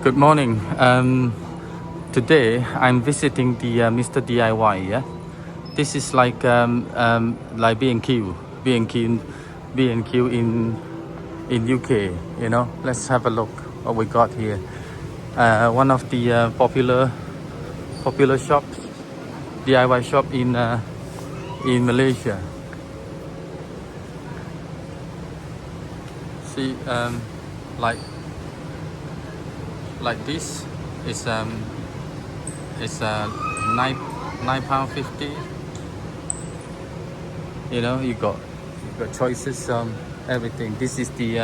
Good morning. Today I'm visiting the MR.D.I.Y. Yeah, this is like B&Q, B&Q, B&Q in UK. You know, let's have a look what we got here. One of the popular shops, DIY shop in Malaysia. See, like this is it's £9.50. You know, you got choices, everything. This is the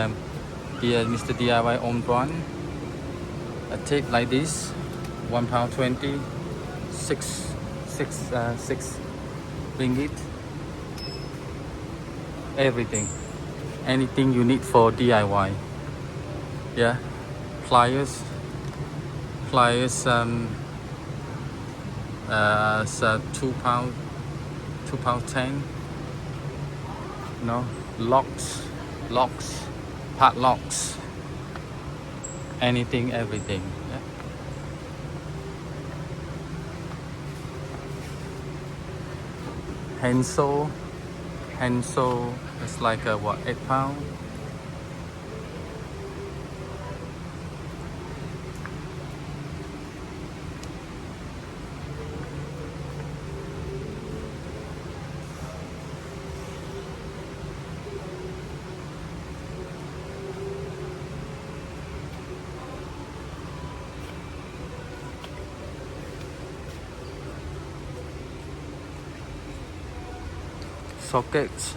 MR.D.I.Y. own brand. A tape like this, £1.20, six ringgit. Everything, anything you need for DIY. Yeah, pliers, it's £2.10. No, locks, padlocks, anything, everything. Yeah. Hansel is like a what, £8. Sockets,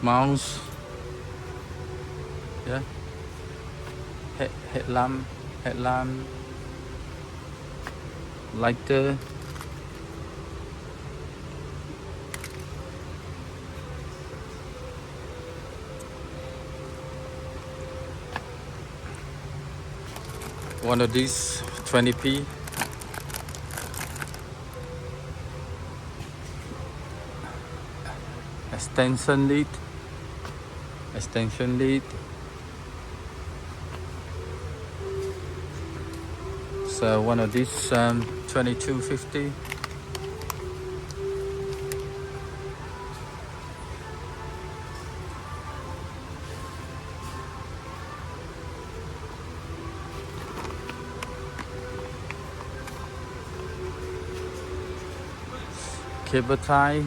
mouse, yeah, headlamp, lighter, one of these 20p. Extension lead. So one of these 22.50. Cable tie,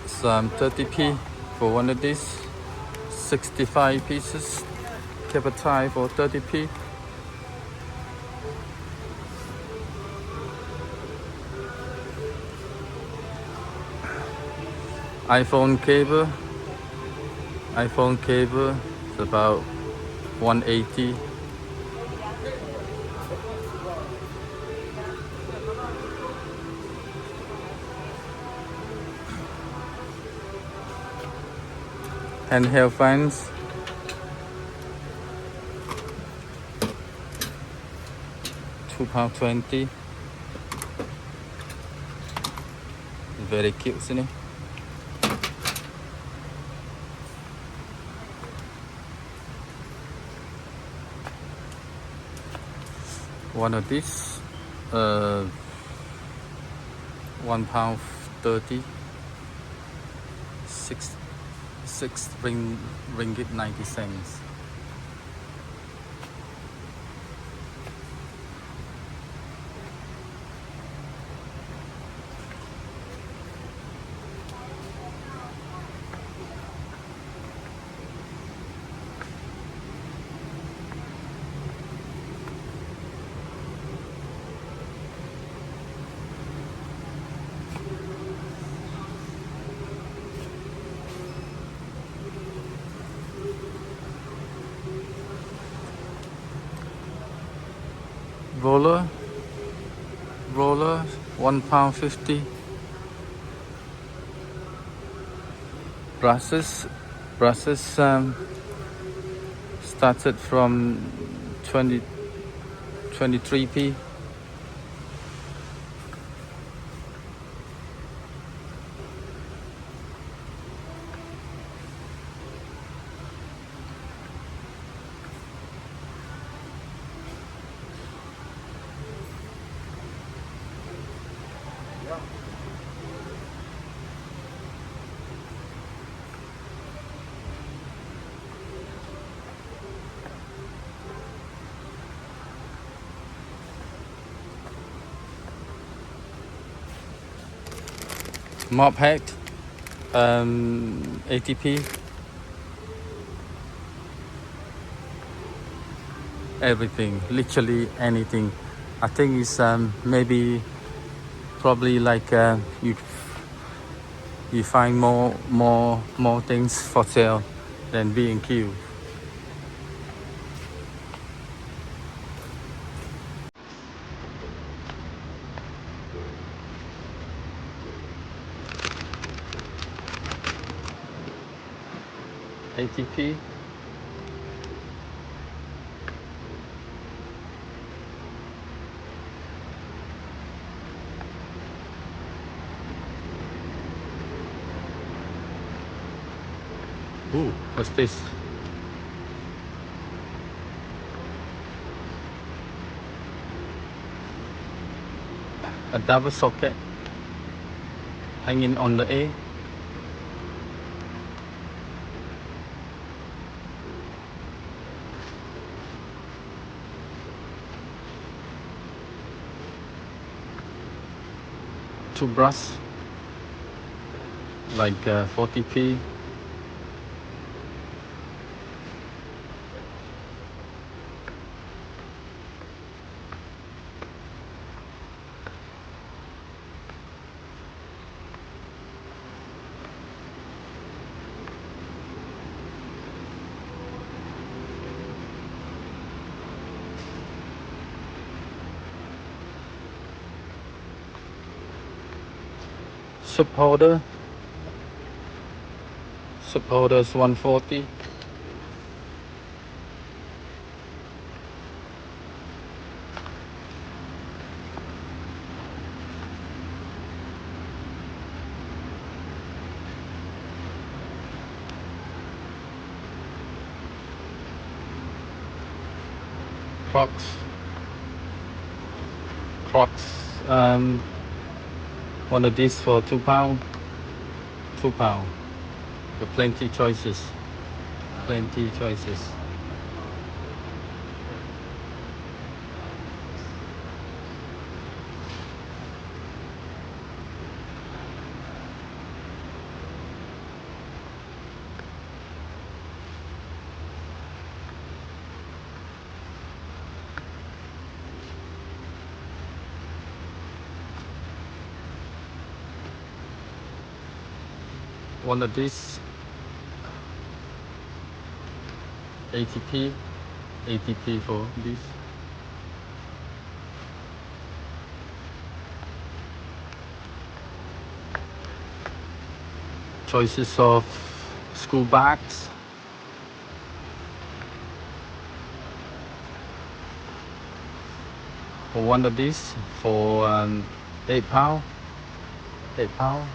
some 30p for one of these, 65 pieces cable tie for 30p. iPhone cable is about 180. Handheld fans, £2.20. Very cute, isn't it? One of these, £1.30, six ringgit 90 cents. Roller, £1.50. Brushes, started from 20, 23p. Mop head, 80p. Everything, literally anything. I think it's maybe probably like you find more things for sale than B&Q. ATP. Ooh, what's this? A double socket hanging on the A. Toothbrush, like 40p. Supporters 140. Crocs, one of these for £2. £2. Plenty choices. Plenty choices. One of these 80p. 80p for this. Choices of school bags. For one of these for £8. £8.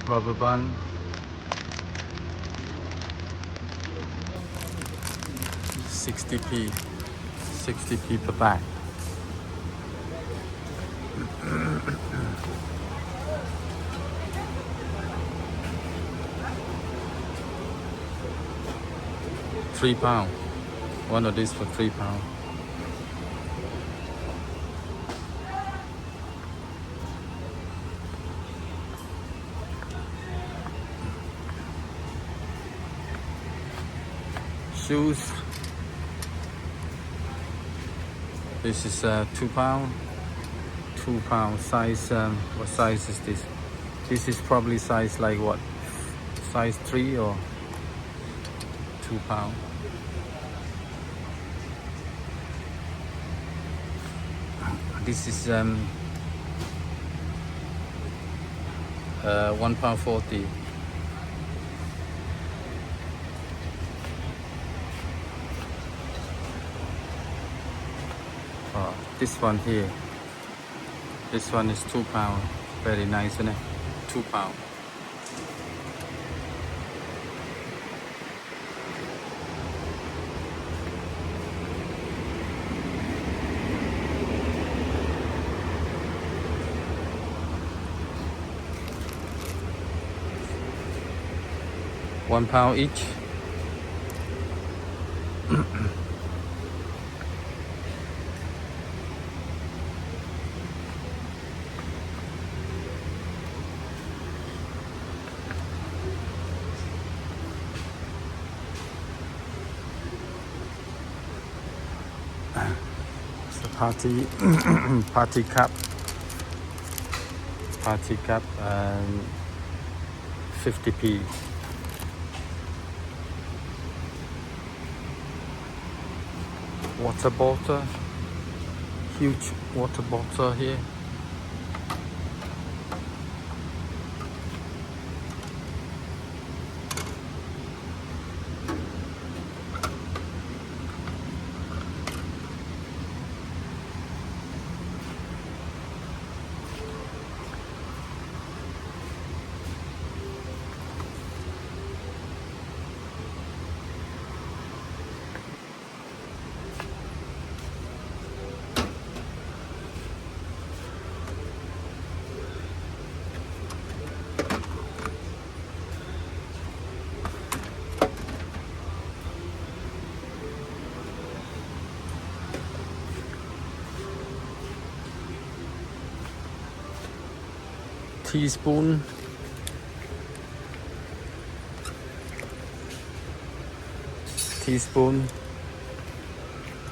Rubber band. 60p, 60p per bag. £3. One of these for £3. Shoes. This is £2. £2 size. What size is this? This is probably size like what? Size 3 or £2. This is £1.40. This one here. This one is £2. Very nice, isn't it? £2. £1 each. It's the party cup. Party cup, 50p. Water bottle, huge water bottle here. Teaspoon.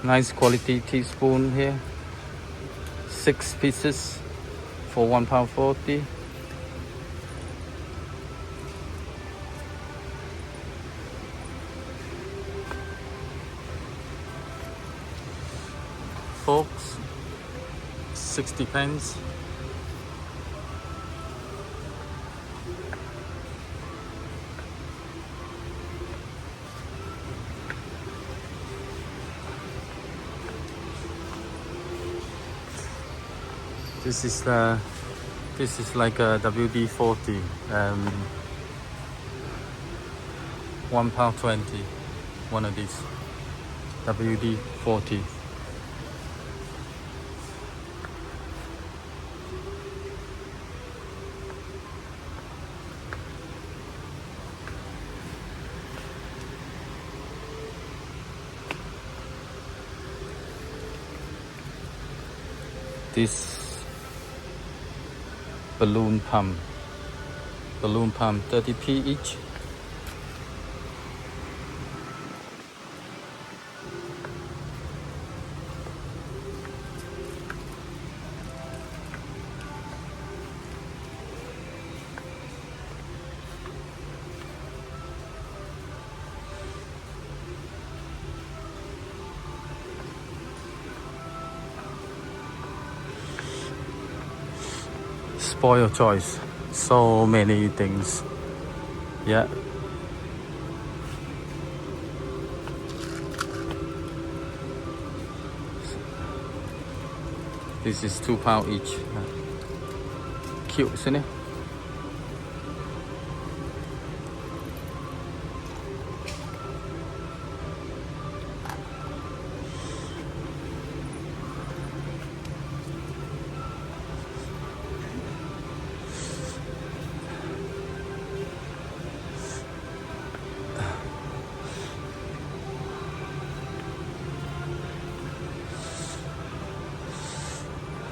Nice quality teaspoon here. 6 pieces for £1.40. Forks, 60p. This is like a WD-40, £1.20. One of these WD-40. This balloon pump, 30p each. Spoil choice, so many things. Yeah. This is £2 each. Cute, isn't it?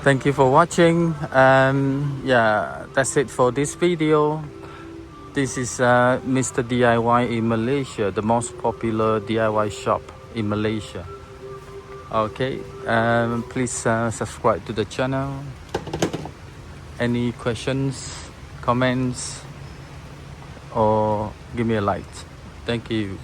Thank you for watching. Yeah, that's it for this video. This is Mr. DIY in Malaysia, the most popular DIY shop in Malaysia. Okay, please subscribe to the channel. Any questions, comments, or give me a like. Thank you.